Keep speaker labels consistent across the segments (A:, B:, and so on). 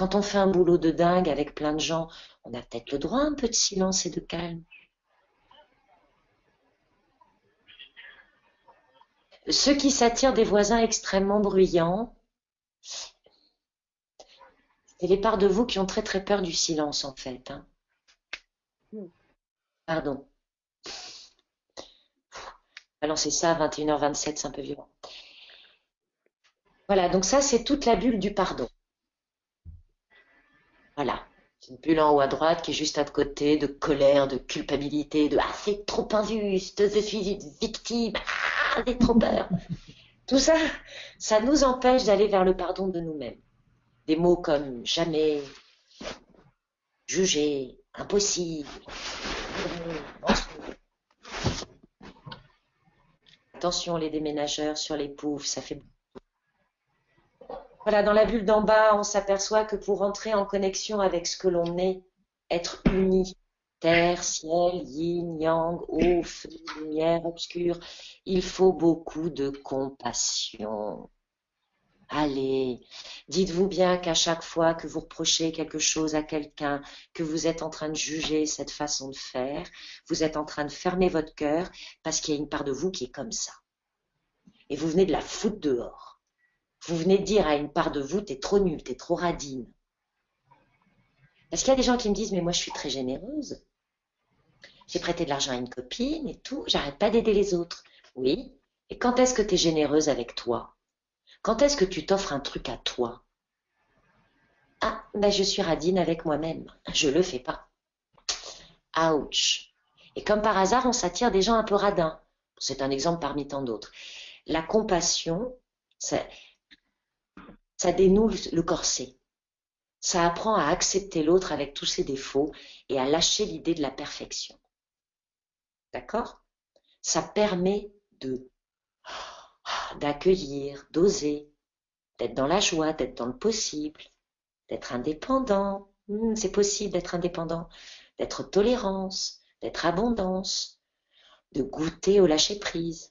A: Quand on fait un boulot de dingue avec plein de gens, on a peut-être le droit à un peu de silence et de calme. Ceux qui s'attirent des voisins extrêmement bruyants, c'est les parts de vous qui ont très très peur du silence en fait. Hein. Pardon. Balancer ça à 21h27, c'est un peu violent. Voilà, donc ça c'est toute la bulle du pardon. Voilà. C'est une bulle en haut à droite qui est juste à côté de colère, de culpabilité, de ah c'est trop injuste, je suis une victime, ah j'ai trop peur. Tout ça, ça nous empêche d'aller vers le pardon de nous-mêmes. Des mots comme jamais, juger, impossible, mensonge. Attention les déménageurs sur les poufs, ça fait. Voilà, dans la bulle d'en bas, on s'aperçoit que pour entrer en connexion avec ce que l'on est, être uni, terre, ciel, yin, yang, eau, feu, lumière, obscur, il faut beaucoup de compassion. Allez, dites-vous bien qu'à chaque fois que vous reprochez quelque chose à quelqu'un, que vous êtes en train de juger cette façon de faire, vous êtes en train de fermer votre cœur parce qu'il y a une part de vous qui est comme ça. Et vous venez de la foutre dehors. Vous venez de dire à une part de vous, t'es trop nulle, t'es trop radine. Parce qu'il y a des gens qui me disent, mais moi je suis très généreuse. J'ai prêté de l'argent à une copine et tout, j'arrête pas d'aider les autres. Oui, et quand est-ce que tu es généreuse avec toi? Quand est-ce que tu t'offres un truc à toi? Ah, ben je suis radine avec moi-même. Je le fais pas. Ouch. Et comme par hasard, on s'attire des gens un peu radins. C'est un exemple parmi tant d'autres. La compassion, ça dénoue le corset. Ça apprend à accepter l'autre avec tous ses défauts et à lâcher l'idée de la perfection. D'accord? Ça permet d'accueillir, d'oser, d'être dans la joie, d'être dans le possible, d'être indépendant. C'est possible d'être indépendant, d'être tolérance, d'être abondance, de goûter au lâcher-prise.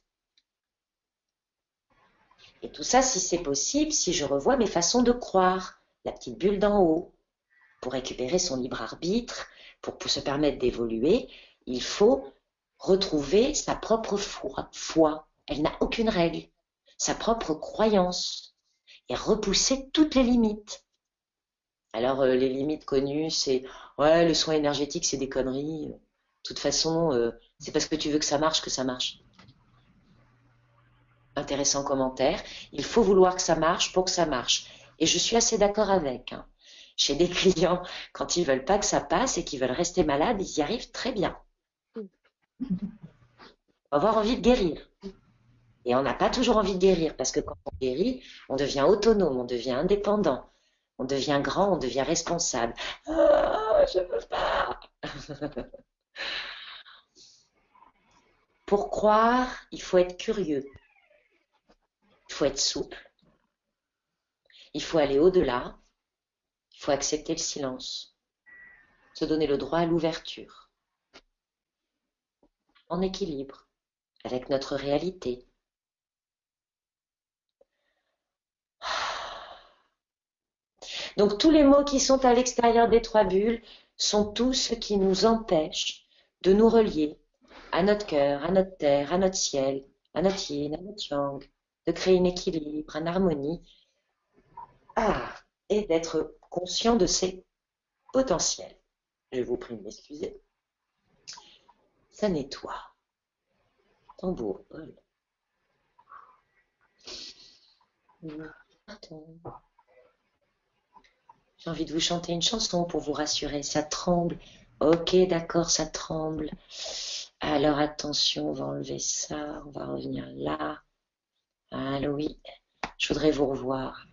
A: Et tout ça, si c'est possible, si je revois mes façons de croire, la petite bulle d'en haut, pour récupérer son libre arbitre, pour se permettre d'évoluer, il faut retrouver sa propre foi. Elle n'a aucune règle. Sa propre croyance. Et repousser toutes les limites. Alors, les limites connues, c'est ouais, le soin énergétique, c'est des conneries. De toute façon, c'est parce que tu veux que ça marche. Intéressant commentaire. Il faut vouloir que ça marche pour que ça marche. Et je suis assez d'accord avec. Hein. Chez des clients, quand ils veulent pas que ça passe et qu'ils veulent rester malades, ils y arrivent très bien. On va avoir envie de guérir. Et on n'a pas toujours envie de guérir, parce que quand on guérit, on devient autonome, on devient indépendant, on devient grand, on devient responsable. Ah, je veux pas. Pour croire, il faut être curieux, il faut être souple, il faut aller au-delà, il faut accepter le silence, se donner le droit à l'ouverture, en équilibre avec notre réalité. Donc tous les mots qui sont à l'extérieur des trois bulles sont tous ceux qui nous empêchent de nous relier à notre cœur, à notre terre, à notre ciel, à notre yin, à notre yang, de créer un équilibre, une harmonie, et d'être conscient de ses potentiels. Je vous prie de m'excuser. Ça nettoie. Tambour, Paul. J'ai envie de vous chanter une chanson pour vous rassurer. Ça tremble. Ok, d'accord, ça tremble. Alors attention, on va enlever ça. On va revenir là. Allô, oui. Je voudrais vous revoir.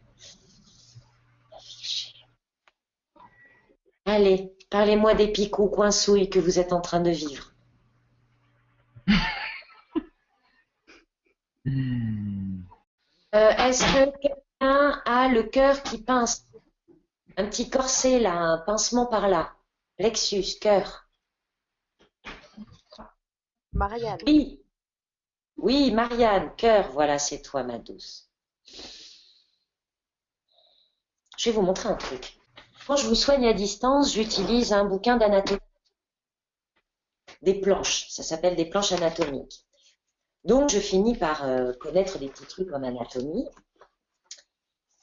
A: Allez, parlez-moi des picots coinsouilles que vous êtes en train de vivre. Est-ce que quelqu'un a le cœur qui pince? Un petit corset là, un pincement par là. Plexus, cœur.
B: Marianne.
A: Oui, oui, Marianne, cœur, voilà, c'est toi, ma douce. Je vais vous montrer un truc. Quand je vous soigne à distance, j'utilise un bouquin d'anatomie, des planches. Ça s'appelle des planches anatomiques. Donc, je finis par connaître des petits trucs en anatomie.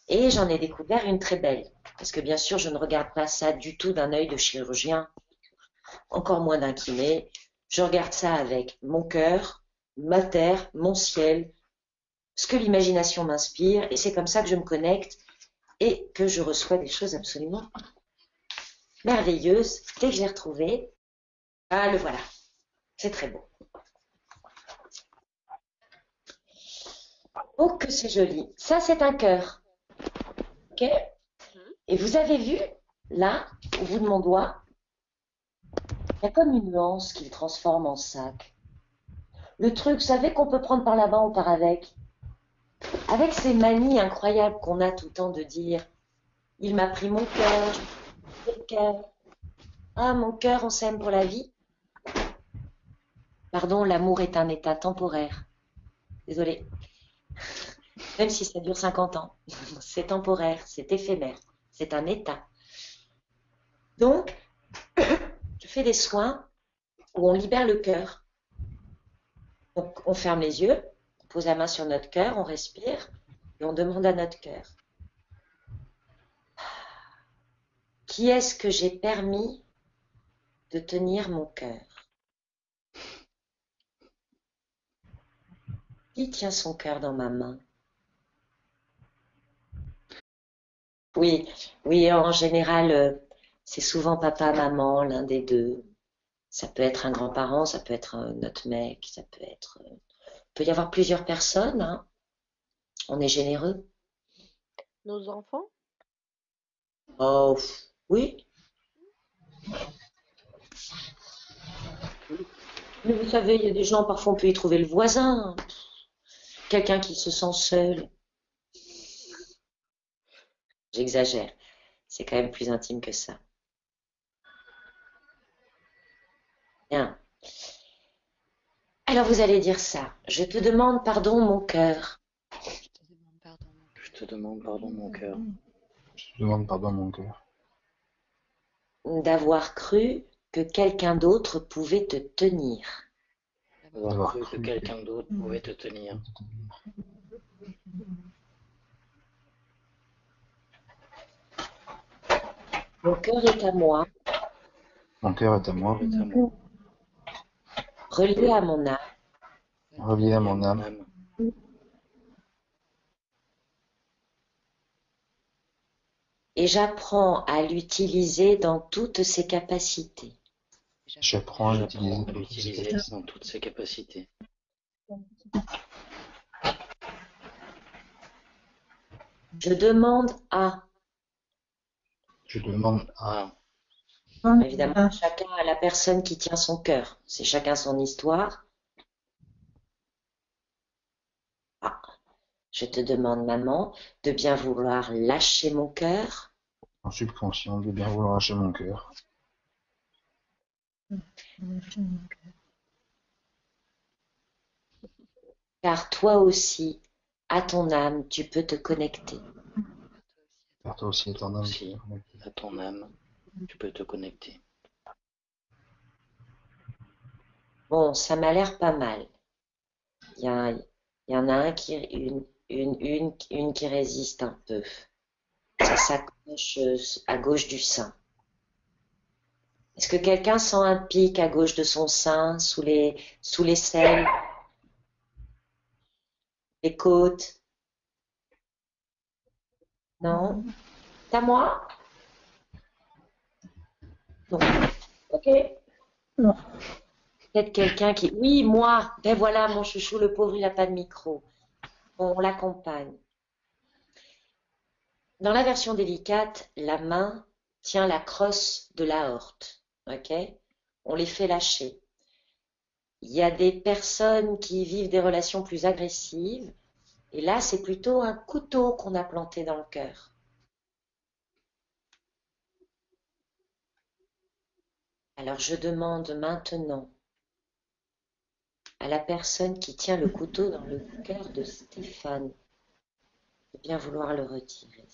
A: Et j'en ai découvert une très belle. Parce que bien sûr, je ne regarde pas ça du tout d'un œil de chirurgien, encore moins d'un kiné. Je regarde ça avec mon cœur, ma terre, mon ciel, ce que l'imagination m'inspire. Et c'est comme ça que je me connecte et que je reçois des choses absolument merveilleuses. Dès que je l'ai retrouvé, ah, le voilà. C'est très beau. Oh, que c'est joli. Ça, c'est un cœur. OK? Et vous avez vu, là, au bout de mon doigt, il y a comme une nuance qui le transforme en sac. Le truc, vous savez qu'on peut prendre par là-bas ou par avec. Avec ces manies incroyables qu'on a tout le temps de dire « Il m'a pris mon cœur, je lui ai pris le cœur. Ah, mon cœur, on s'aime pour la vie. » Pardon, l'amour est un état temporaire. Désolée. Même si ça dure 50 ans. C'est temporaire, c'est éphémère. C'est un état. Donc, je fais des soins où on libère le cœur. Donc, on ferme les yeux, on pose la main sur notre cœur, on respire et on demande à notre cœur. Qui est-ce que j'ai permis de tenir mon cœur? Qui tient son cœur dans ma main? Oui, oui, en général, c'est souvent papa, maman, l'un des deux. Ça peut être un grand-parent, ça peut être notre mec, ça peut être... peut y avoir plusieurs personnes, hein. On est généreux.
B: Nos enfants?
A: Oh, oui. Mais vous savez, il y a des gens, parfois on peut y trouver le voisin, quelqu'un qui se sent seul. J'exagère. C'est quand même plus intime que ça. Bien. Alors vous allez dire ça. Je te demande pardon, mon cœur,
C: Je te demande pardon, mon cœur,
D: Je te demande pardon, mon cœur,
A: d'avoir cru que quelqu'un d'autre pouvait te tenir.
C: d'avoir
D: d'avoir
C: cru que
D: cru
C: quelqu'un d'autre pouvait te tenir.
A: Mon cœur est à moi,
D: Mon cœur est à
C: Mon
D: moi,
C: cœur est à moi,
A: relié à mon âme,
D: relié à
C: et à
D: mon
C: mon
D: âme,
C: âme,
A: et j'apprends à l'utiliser dans toutes ses capacités.
D: j'apprends à
C: j'apprends à
D: l'utiliser
C: l'utiliser dans toutes ses capacités.
A: Je demande à,
D: Je demande à,
A: évidemment, chacun a la personne qui tient son cœur. C'est chacun son histoire. Ah, je te demande, maman, de bien vouloir lâcher mon cœur,
D: en subconscient, de bien vouloir lâcher mon cœur,
A: car toi aussi, à ton âme, tu peux te connecter.
D: car toi aussi, ton âme,
C: Aussi, à ton âme, tu peux te connecter.
A: Bon, ça m'a l'air pas mal. Il y a, il y en a une qui résiste un peu. Ça s'accroche à gauche du sein. Est-ce que quelqu'un sent un pic à gauche de son sein, sous les selles, les côtes? Non? C'est à moi? Non. Ok. Peut-être quelqu'un qui... Oui, moi. Ben voilà, mon chouchou, le pauvre, il n'a pas de micro. On l'accompagne. Dans la version délicate, la main tient la crosse de l'aorte. Ok? On les fait lâcher. Il y a des personnes qui vivent des relations plus agressives. Et là, c'est plutôt un couteau qu'on a planté dans le cœur. Alors je demande maintenant à la personne qui tient le couteau dans le cœur de Stéphane de bien vouloir le retirer.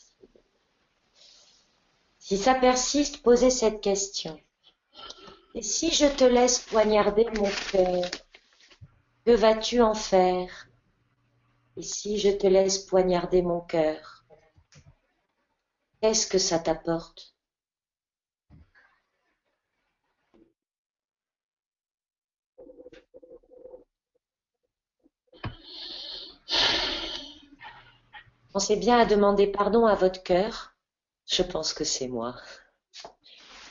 A: Si ça persiste, posez cette question. Et si je te laisse poignarder mon cœur, que vas-tu en faire? Et si je te laisse poignarder mon cœur, qu'est-ce que ça t'apporte? Pensez bien à demander pardon à votre cœur. Je pense que c'est moi.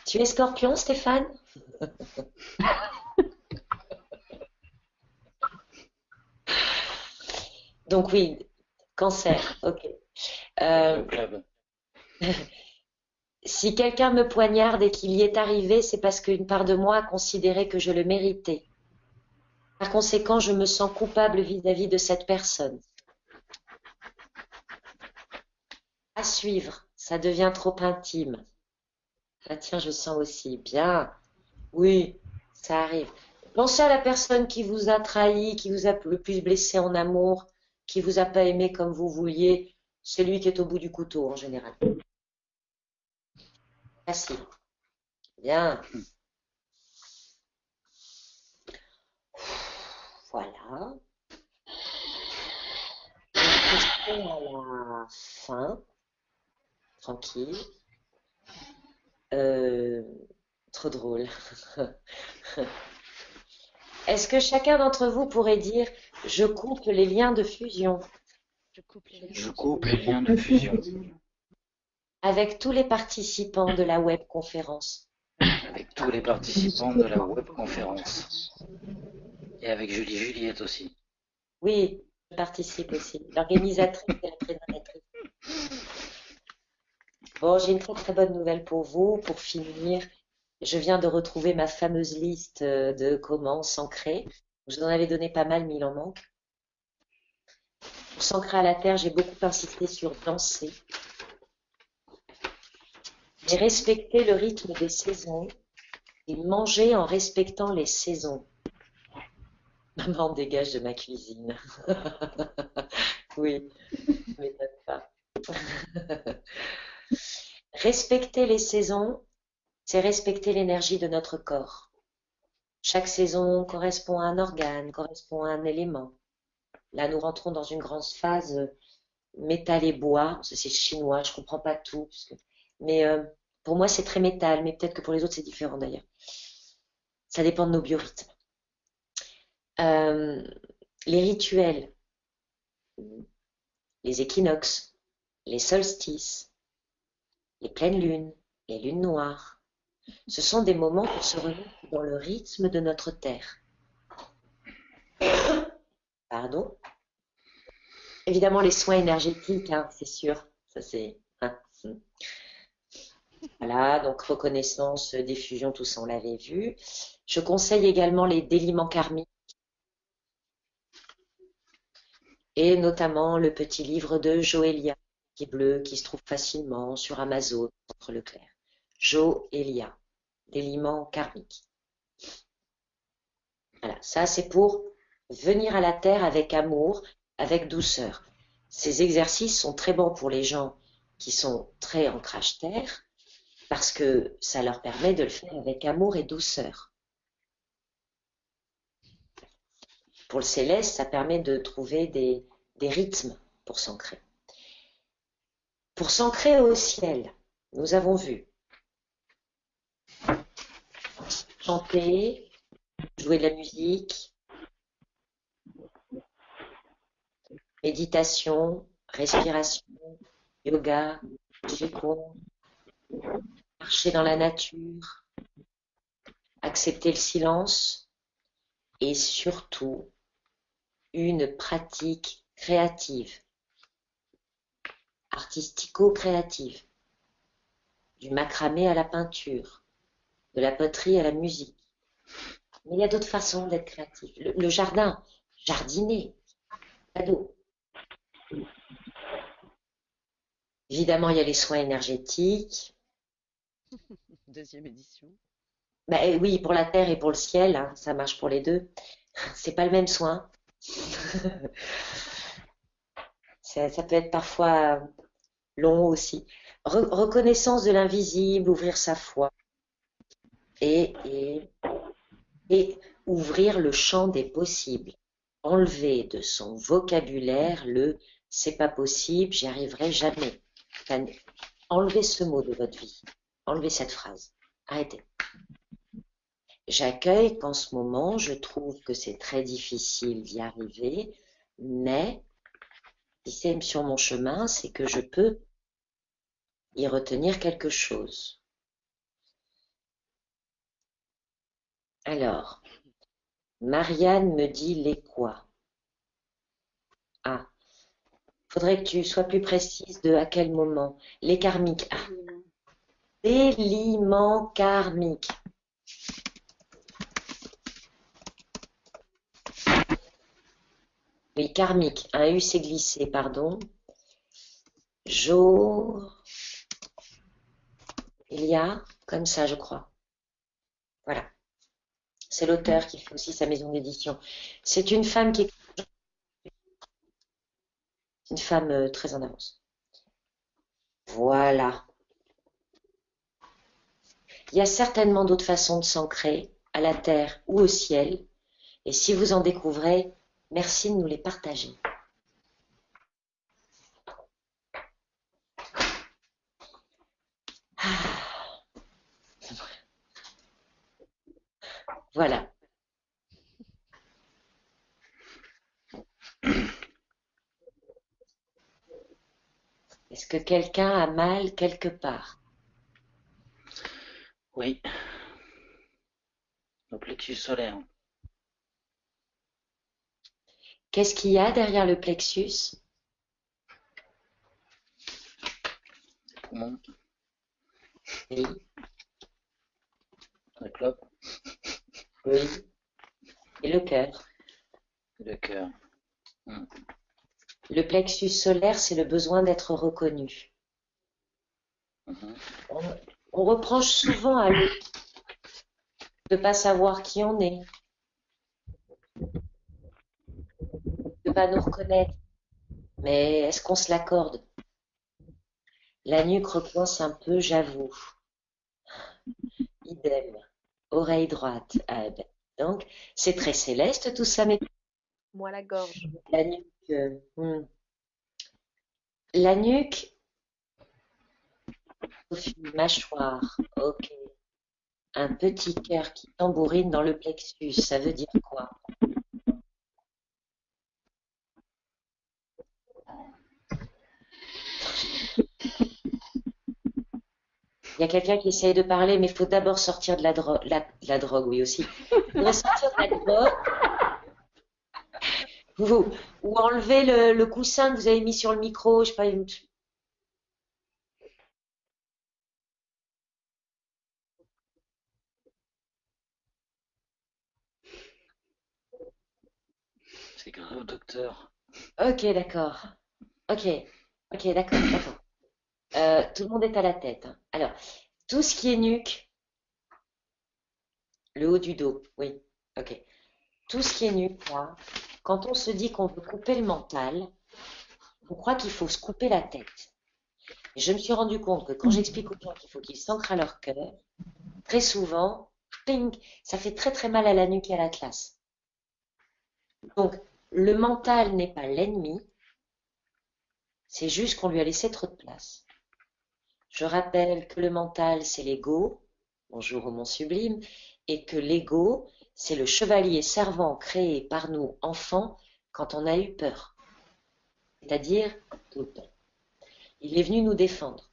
A: Tu es Scorpion, Stéphane? Donc oui, Cancer, ok.
C: Le club.
A: Si quelqu'un me poignarde et qu'il y est arrivé, c'est parce qu'une part de moi a considéré que je le méritais. Par conséquent, je me sens coupable vis-à-vis de cette personne. À suivre, ça devient trop intime. Ah tiens, je sens aussi. Bien. Oui, ça arrive. Pensez à la personne qui vous a trahi, qui vous a le plus blessé en amour, qui vous a pas aimé comme vous vouliez. C'est lui qui est au bout du couteau en général. Facile. Bien. Voilà. Une question à la fin. Tranquille. Trop drôle. Est-ce que chacun d'entre vous pourrait dire « Je coupe les liens de fusion
C: Je coupe les liens de fusion
A: avec tous les participants de la webconférence
C: avec tous les participants de la webconférence et avec Julie Juliette aussi. ».
A: Oui, je participe aussi. L'organisatrice et la présentatrice. Bon, j'ai une très très bonne nouvelle pour vous. Pour finir, je viens de retrouver ma fameuse liste de comment s'ancrer. Je vous en avais donné pas mal, mais il en manque. Pour s'ancrer à la terre, j'ai beaucoup insisté sur danser. Et respecter le rythme des saisons et manger en respectant les saisons. Maman, dégage de ma cuisine. Oui, ne m'étonne pas. Respecter les saisons, c'est respecter l'énergie de notre corps. Chaque saison correspond à un organe, correspond à un élément. Là, nous rentrons dans une grande phase métal et bois. C'est chinois, je comprends pas tout. Mais pour moi, c'est très métal, mais peut-être que pour les autres, c'est différent d'ailleurs. Ça dépend de nos biorhythmes. Les rituels, les équinoxes, les solstices, les pleines lunes, les lunes noires, ce sont des moments pour se remettre dans le rythme de notre terre. Pardon. Évidemment, les soins énergétiques, hein, c'est sûr. Ça, c'est. Hein. Voilà, donc reconnaissance, diffusion, tout ça, on l'avait vu. Je conseille également les déliments karmiques et notamment le petit livre de Joélia, qui est bleu, qui se trouve facilement sur Amazon, entre Leclerc. Joélia, déliments karmiques. Voilà, ça c'est pour venir à la terre avec amour, avec douceur. Ces exercices sont très bons pour les gens qui sont très ancrage terre, parce que ça leur permet de le faire avec amour et douceur. Pour le céleste, ça permet de trouver des rythmes pour s'ancrer. Pour s'ancrer au ciel, nous avons vu chanter, jouer de la musique, méditation, respiration, yoga, qigong, marcher dans la nature, accepter le silence et surtout une pratique créative, artistico-créative, du macramé à la peinture, de la poterie à la musique. Mais il y a d'autres façons d'être créatif. Le jardin, jardiner, cadeau. Évidemment, il y a les soins énergétiques.
B: Deuxième édition.
A: Ben, oui, pour la terre et pour le ciel, hein, ça marche pour les deux. C'est pas le même soin. Ça peut être parfois long aussi. Reconnaissance de l'invisible, ouvrir sa foi et, et, et ouvrir le champ des possibles. Enlever de son vocabulaire le c'est pas possible, j'y arriverai jamais. Enfin, enlevez ce mot de votre vie. Enlevez cette phrase. Arrêtez. J'accueille qu'en ce moment, je trouve que c'est très difficile d'y arriver, mais si c'est sur mon chemin, c'est que je peux y retenir quelque chose. Alors, Marianne me dit les quoi? Ah, faudrait que tu sois plus précise de à quel moment. Les karmiques. Ah, déliement karmique. Oui, karmique. Un U s'est glissé, pardon. Jour. Il y a, comme ça, je crois. Voilà. C'est l'auteur qui fait aussi sa maison d'édition. C'est une femme qui est une femme très en avance. Voilà. Il y a certainement d'autres façons de s'ancrer, à la terre ou au ciel. Et si vous en découvrez, merci de nous les partager. Ah. Voilà. Est-ce que quelqu'un a mal quelque part?
C: Oui, le plexus solaire.
A: Qu'est-ce qu'il y a derrière le plexus?
C: Les poumons,
A: Oui,
C: la clope,
A: oui. Et le cœur.
C: le cœur.
A: Le plexus solaire, c'est le besoin d'être reconnu.
C: Mhm.
A: On reproche souvent à l'autre de ne pas savoir qui on est, de ne pas nous reconnaître. Mais est-ce qu'on se l'accorde? La nuque recoince un peu, j'avoue. Idem. Oreille droite. Ah ben, donc, c'est très céleste tout ça, mais
B: Moi, la gorge.
A: la nuque. La nuque, Sophie, mâchoire. Ok. Un petit cœur qui tambourine dans le plexus, ça veut dire quoi? Il y a quelqu'un qui essaye de parler, mais il faut d'abord sortir de la drogue. La drogue, oui aussi. Il faudrait sortir de la drogue. Ou enlever le coussin que vous avez mis sur le micro, je sais pas.
C: C'est grave, docteur.
A: Ok, d'accord. Ok, ok, d'accord, d'accord. Tout le monde est à la tête, hein. Alors, tout ce qui est nuque, le haut du dos, oui, ok. Tout ce qui est nuque, là, quand on se dit qu'on veut couper le mental, on croit qu'il faut se couper la tête. Et je me suis rendu compte que quand j'explique aux gens qu'il faut qu'ils s'ancrent à leur cœur, très souvent, ping, ça fait très très mal à la nuque et à l'atlas. Donc, le mental n'est pas l'ennemi, c'est juste qu'on lui a laissé trop de place. Je rappelle que le mental, c'est l'ego, bonjour au mont sublime, et que l'ego, c'est le chevalier servant créé par nous, enfants, quand on a eu peur. C'est-à-dire, tout le temps. Il est venu nous défendre.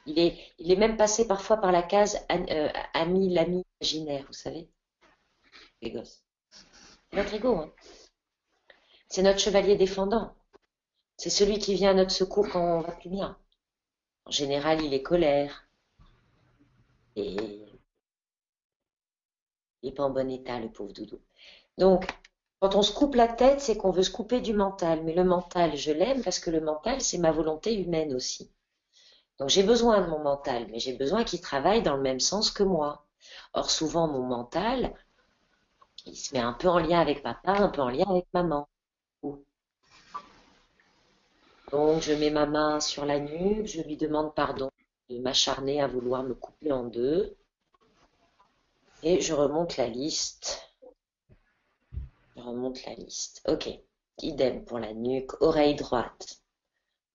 A: Il est même passé parfois par la case ami, l'ami imaginaire, vous savez, les gosses. C'est notre ego, hein. C'est notre chevalier défendant. C'est celui qui vient à notre secours quand on va plus bien. En général, il est colère. Et il n'est pas en bon état, le pauvre doudou. Donc, quand on se coupe la tête, c'est qu'on veut se couper du mental. Mais le mental, je l'aime parce que le mental, c'est ma volonté humaine aussi. Donc, j'ai besoin de mon mental, mais j'ai besoin qu'il travaille dans le même sens que moi. Or, souvent, mon mental, il se met un peu en lien avec papa, un peu en lien avec maman. Donc, je mets ma main sur la nuque, je lui demande pardon de m'acharner à vouloir me couper en deux. Et je remonte la liste. Je remonte la liste. Ok. Idem pour la nuque, oreille droite.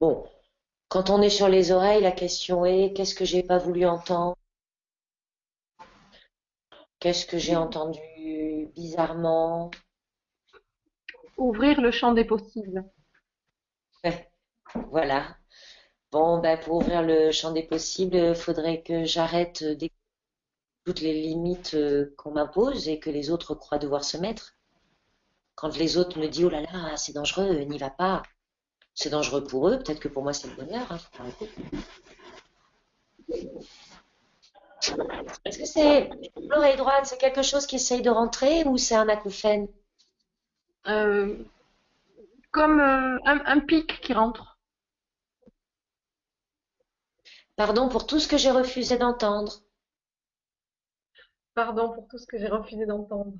A: Bon, quand on est sur les oreilles, la question est, qu'est-ce que j'ai pas voulu entendre? Qu'est-ce que j'ai entendu bizarrement?
B: Ouvrir le champ des possibles.
A: Voilà. Bon, ben, pour ouvrir le champ des possibles, il faudrait que j'arrête d'écouter toutes les limites qu'on m'impose et que les autres croient devoir se mettre. Quand les autres me disent, oh là là, c'est dangereux, n'y va pas. C'est dangereux pour eux, peut-être que pour moi c'est le bonheur, hein, faut pas arrêter. Est-ce que c'est l'oreille droite, c'est quelque chose qui essaye de rentrer ou c'est un acouphène?
B: Euh, comme un pic qui rentre.
A: Pardon pour tout ce que j'ai refusé d'entendre.
B: Pardon pour tout ce que j'ai refusé d'entendre.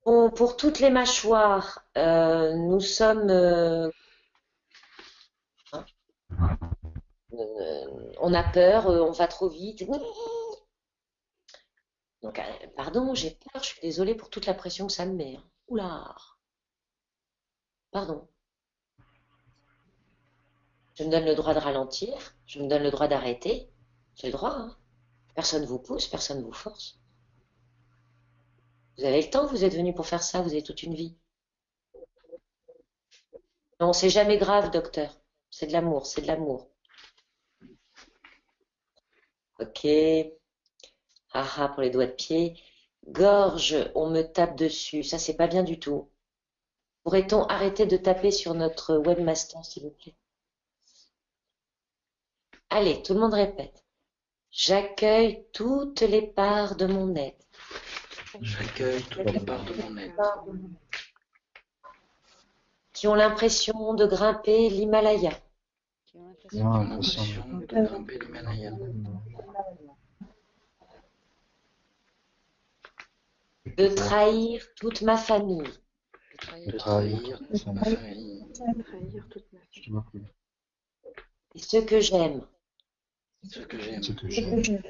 A: Bon, pour toutes les mâchoires, nous sommes, hein, on a peur, on va trop vite. Donc, pardon, j'ai peur, je suis désolée pour toute la pression que ça me met, hein. Oula, pardon. Je me donne le droit de ralentir, je me donne le droit d'arrêter. J'ai le droit, hein. Personne vous pousse, personne vous force. Vous avez le temps, vous êtes venu pour faire ça, vous avez toute une vie. Non, c'est jamais grave, docteur. C'est de l'amour, c'est de l'amour. Ok. Haha pour les doigts de pied. Gorge, on me tape dessus. Ça, c'est pas bien du tout. Pourrait-on arrêter de taper sur notre webmaster, s'il vous plaît? Allez, tout le monde répète. J'accueille toutes les parts de mon être.
C: J'accueille toutes les parts de mon être
A: Qui ont l'impression de grimper l'Himalaya.
C: qui ont l'impression de grimper l'Himalaya.
A: De trahir toute ma famille.
C: De trahir toute ma famille.
B: Trahir toute ma
D: Je te vois plus.
A: Et ceux que j'aime.
C: Ce que j'aime.
D: Ce que j'aime.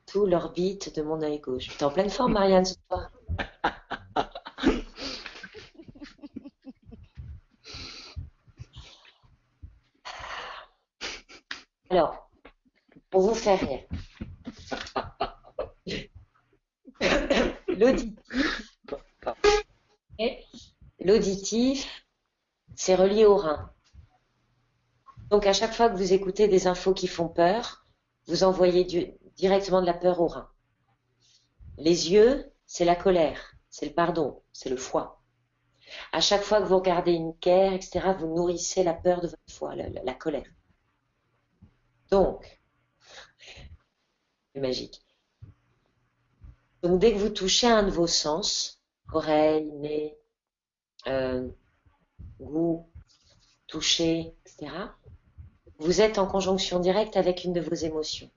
A: Tout l'orbite de mon œil gauche. T'es en pleine forme, Marianne, ce soir. Alors, pour vous faire rire. L'auditif, c'est relié au rein. Donc, à chaque fois que vous écoutez des infos qui font peur, vous envoyez directement de la peur au rein. Les yeux, c'est la colère, c'est le pardon, c'est le foie. À chaque fois que vous regardez une guerre, etc., vous nourrissez la peur de votre foie, la colère. Donc, c'est magique. Donc, dès que vous touchez un de vos sens, oreille, nez, goût, toucher, etc., vous êtes en conjonction directe avec une de vos émotions.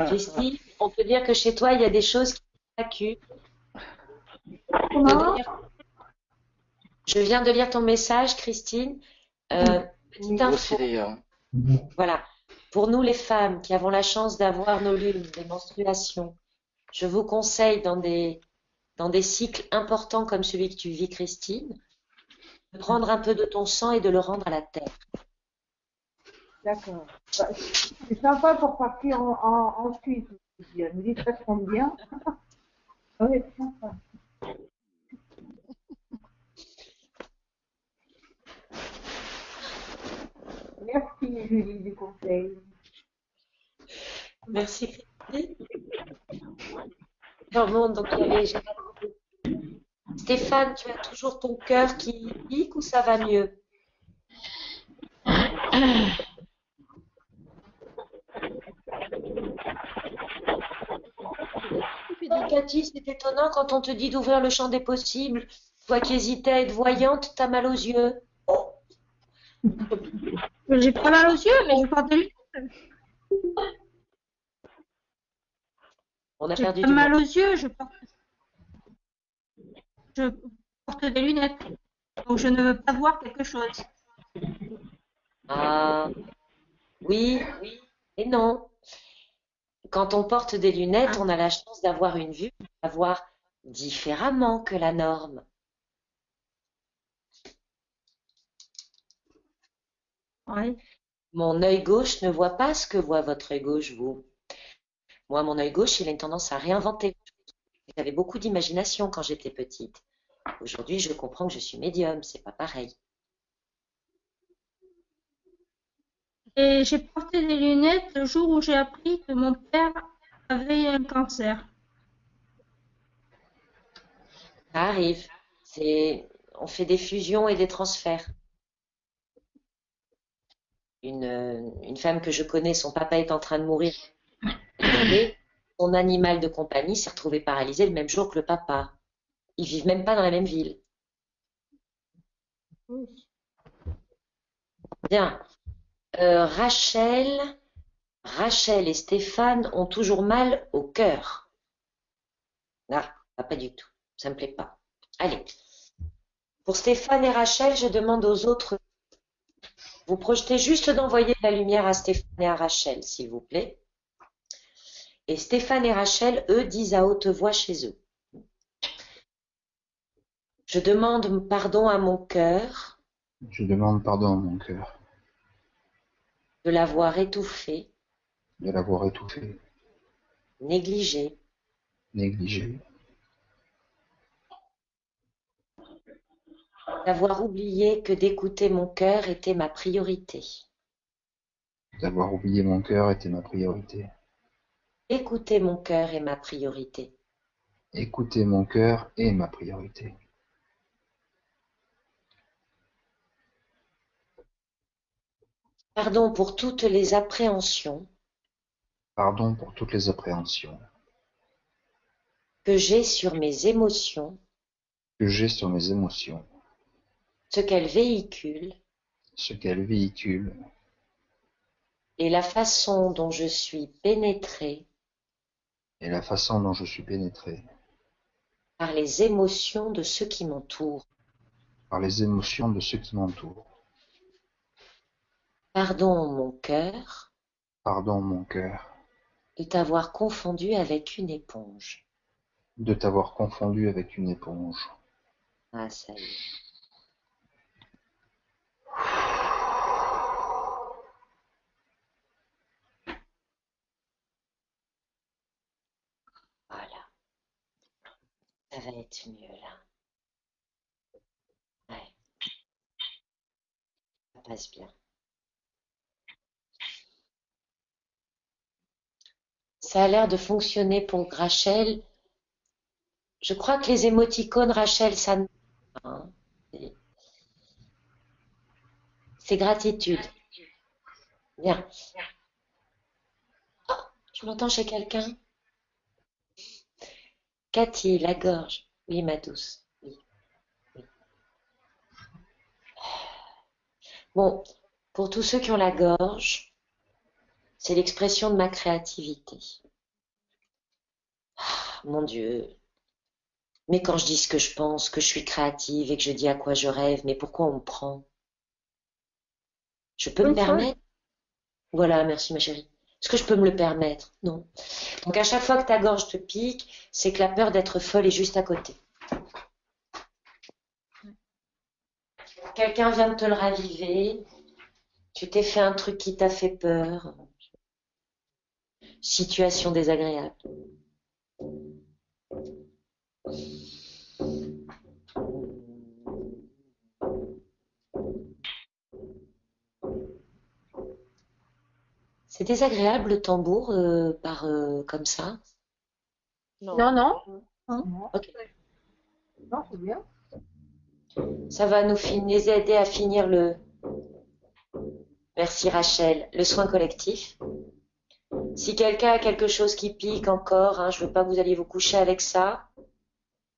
A: Christine, on peut dire que chez toi, il y a des choses qui t'évacuent. Je viens de lire ton message, Christine. Petite
C: Moi aussi
A: info.
C: d'ailleurs.
A: Voilà. Pour nous, les femmes qui avons la chance d'avoir nos lunes, des menstruations, je vous conseille dans des cycles importants comme celui que tu vis, Christine, de prendre un peu de ton sang et de le rendre à la terre.
E: D'accord. Bah, c'est sympa pour partir en Suisse. Je me dis, ça tombe bien. Oui, c'est sympa. Merci, Julie, du conseil.
A: Merci, Christine. Bon, donc, il y avait Stéphane, tu as toujours ton cœur qui pique ou ça va mieux? Cathy, c'est étonnant quand on te dit d'ouvrir le champ des possibles. Toi qui hésitais à être voyante, t'as mal aux yeux. Oh,
F: J'ai pas mal aux yeux, mais je porte des lunettes.
A: on a
F: J'ai
A: perdu
F: pas
A: du
F: mal
A: monde.
F: aux yeux, je porte des lunettes. Donc je ne veux pas voir quelque chose.
A: Ah, oui, oui et non. Quand on porte des lunettes, on a la chance d'avoir une vue, à voir différemment que la norme.
F: Ouais.
A: Mon œil gauche ne voit pas ce que voit votre œil gauche, vous. Moi, mon œil gauche, il a une tendance à réinventer. J'avais beaucoup d'imagination quand j'étais petite. Aujourd'hui, je comprends que je suis médium, c'est pas pareil.
F: Et j'ai porté des lunettes le jour où j'ai appris que mon père avait un cancer.
A: Ça arrive. On fait des fusions et des transferts. Une femme que je connais, son papa est en train de mourir. Et son animal de compagnie s'est retrouvé paralysé le même jour que le papa. Ils vivent même pas dans la même ville. Bien. Rachel et Stéphane ont toujours mal au cœur. Ah, pas du tout. Ça me plaît pas. Allez. Pour Stéphane et Rachel, je demande aux autres. Vous projetez juste d'envoyer de la lumière à Stéphane et à Rachel, s'il vous plaît. Et Stéphane et Rachel, eux, disent à haute voix chez eux. Je demande pardon à mon cœur
D: Je demande pardon à mon cœur
A: de l'avoir étouffé,
D: de l'avoir étouffé,
A: négligé,
D: négligé,
A: d'avoir oublié que d'écouter mon cœur était ma priorité.
D: d'avoir oublié mon cœur était ma priorité.
A: Écouter mon cœur est ma priorité.
D: Écouter mon cœur est ma priorité.
A: Pardon pour toutes les appréhensions
D: Pardon pour toutes les appréhensions
A: que j'ai sur mes émotions,
D: que j'ai sur mes émotions,
A: ce qu'elles véhiculent
D: ce qu'elles véhiculent
A: et la façon dont je suis pénétrée
D: et la façon dont je suis pénétré
A: par les émotions de ceux qui m'entourent.
D: par les émotions de ceux qui m'entourent.
A: Pardon mon cœur
D: Pardon mon cœur
A: de t'avoir confondu avec une éponge.
D: de t'avoir confondu avec une éponge.
A: Ah, ça y est. Voilà. Ça va être mieux là. Ouais. Ça passe bien. Ça a l'air de fonctionner pour Rachel. Je crois que les émoticônes, Rachel, ça ne... hein. C'est gratitude. Bien. Oh, je m'entends chez quelqu'un? Cathy, la gorge. Oui, ma douce. Oui, oui. Bon, pour tous ceux qui ont la gorge, c'est l'expression de ma créativité. Ah, mon Dieu. Mais quand je dis ce que je pense, que je suis créative et que je dis à quoi je rêve, mais pourquoi on me prend? Je peux me permettre? Voilà, merci ma chérie. Est-ce que je peux me le permettre? Non. Donc à chaque fois que ta gorge te pique, c'est que la peur d'être folle est juste à côté. Quelqu'un vient de te le raviver, tu t'es fait un truc qui t'a fait peur, situation désagréable. C'est désagréable le tambour comme ça?
B: Non, non.
E: Non.
A: Ok.
E: Non, c'est bien.
A: Ça va nous aider à finir merci Rachel, le soin collectif. Si quelqu'un a quelque chose qui pique encore, hein, je veux pas que vous alliez vous coucher avec ça.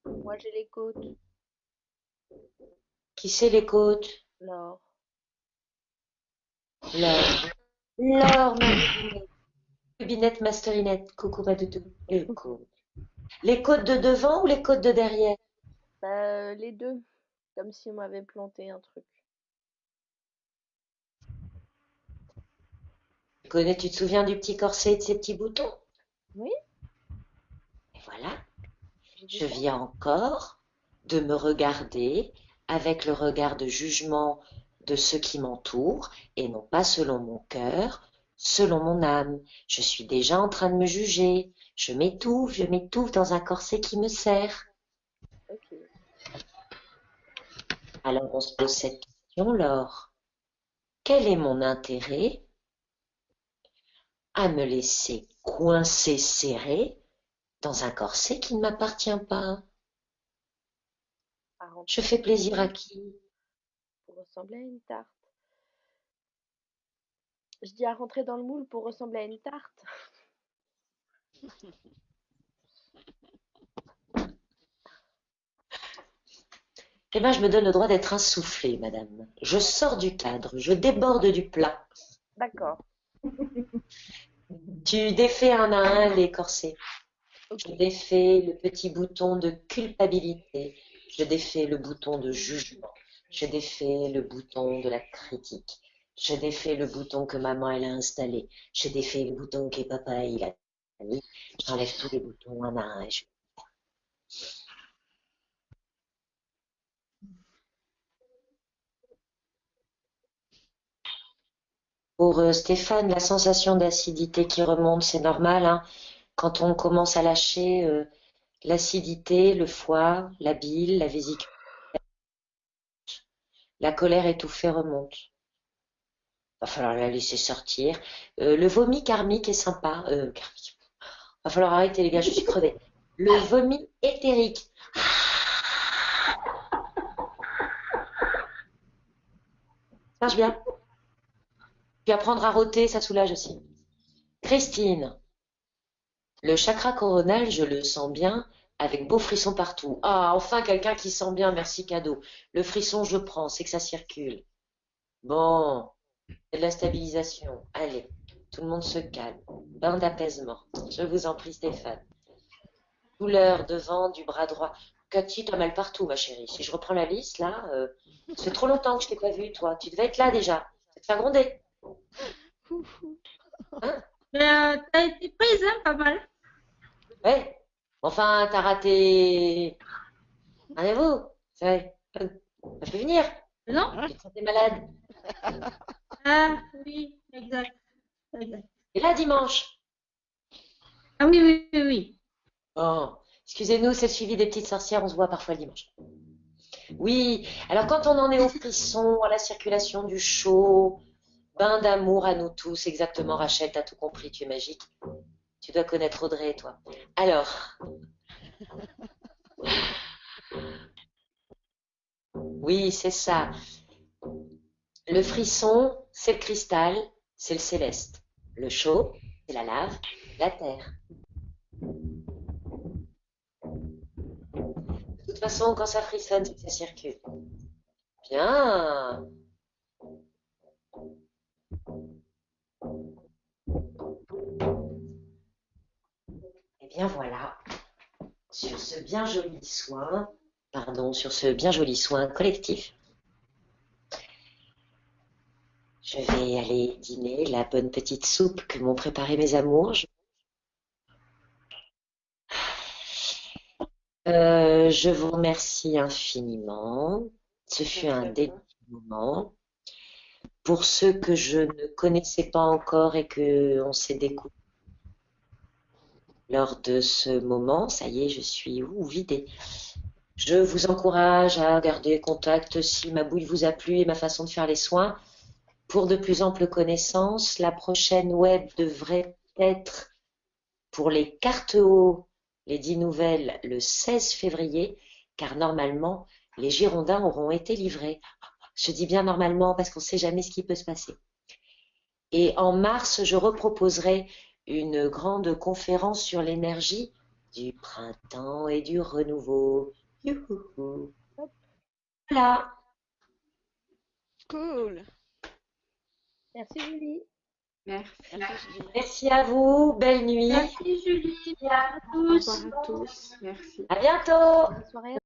G: Moi, j'ai les côtes.
A: Qui c'est les côtes?
G: Laure.
A: Laure. Laure, ma bibinette. Bibinette Masterinette. Coucou ma doudou. Les côtes. Les côtes de devant ou les côtes de derrière?
G: Les deux. Comme si on m'avait planté un truc.
A: Tu te souviens du petit corset et de ses petits boutons?
G: Oui.
A: Et voilà.
G: J'ai dit
A: Je
G: ça.
A: viens encore de me regarder avec le regard de jugement de ceux qui m'entourent et non pas selon mon cœur, selon mon âme. Je suis déjà en train de me juger. Je m'étouffe dans un corset qui me serre.
G: Ok.
A: Alors on se pose cette question, Laure. Quel est mon intérêt à me laisser coincer serré dans un corset qui ne m'appartient pas?
G: À
A: Je
G: rentrer
A: fais plaisir à qui?
G: pour ressembler à une tarte. Je dis à rentrer dans le moule pour ressembler à une tarte.
A: Eh bien, je me donne le droit d'être insoufflée, madame. Je sors du cadre, je déborde du plat.
G: D'accord.
A: Tu défais un à un les corsets.
G: Ok.
A: Je défais le petit bouton de culpabilité. Je défais le bouton de jugement. Je défais le bouton de la critique. Je défais le bouton que maman elle a installé. Je défais le bouton que papa il a mis. J'enlève tous les boutons un à un. Et Pour Stéphane, la sensation d'acidité qui remonte, c'est normal, hein. Quand on commence à lâcher l'acidité, le foie, la bile, la vésicule, la colère étouffée remonte. Va falloir la laisser sortir. Le vomi karmique est sympa. Karmique. Va falloir arrêter les gars, je suis crevée. Le vomi éthérique. Ça marche bien. Puis apprendre à rôter, ça soulage aussi. Christine, le chakra coronal, je le sens bien, avec beaux frissons partout. Ah, enfin quelqu'un qui sent bien, merci cadeau. Le frisson, je prends, c'est que ça circule. Bon, c'est de la stabilisation. Allez, tout le monde se calme. Bain d'apaisement. Je vous en prie, Stéphane. Douleur devant du bras droit. Cathy, t'as mal partout, ma chérie. Si je reprends la liste, là, c'est trop longtemps que je t'ai pas vue, toi. Tu devais être là déjà. Ça te fait gronder. Hein?
F: Mais t'as été prise, hein, pas mal.
A: Ouais. Enfin, t'as raté. Rendez-vous. Ça peut venir.
F: Non?
A: Tu te sentais malade.
F: Ah, oui, exact. Exact.
A: Et là, dimanche.
F: Ah oui, oui, oui, oui.
A: Bon, excusez-nous, c'est le suivi des petites sorcières, on se voit parfois le dimanche. Oui, alors quand on en est au frisson, à la circulation du chaud, bain d'amour à nous tous, exactement, Rachel, t'as tout compris, tu es magique. Tu dois connaître Audrey, toi. Alors, oui, c'est ça. Le frisson, c'est le cristal, c'est le céleste. Le chaud, c'est la lave, la terre. De toute façon, quand ça frissonne, c'est que ça circule. Bien. Eh bien voilà, sur ce bien joli soin, sur ce bien joli soin collectif, je vais aller dîner la bonne petite soupe que m'ont préparée mes amours. Je vous remercie infiniment. Ce fut un délicieux moment. Pour ceux que je ne connaissais pas encore et que on s'est découvert lors de ce moment, ça y est, je suis vidée. Je vous encourage à garder contact si ma bouille vous a plu et ma façon de faire les soins. Pour de plus amples connaissances, la prochaine web devrait être pour les cartes haut, les 10 nouvelles, le 16 février. car normalement, les Girondins auront été livrés. Je dis bien normalement parce qu'on ne sait jamais ce qui peut se passer. Et en mars, je reproposerai une grande conférence sur l'énergie du printemps et du renouveau. Youhou. Voilà.
H: Cool.
G: Merci Julie.
B: Merci.
A: Merci à vous. Belle nuit.
F: Merci Julie. À
B: Au
F: tous.
B: revoir à tous. Merci.
A: À bientôt.
G: Bonne soirée.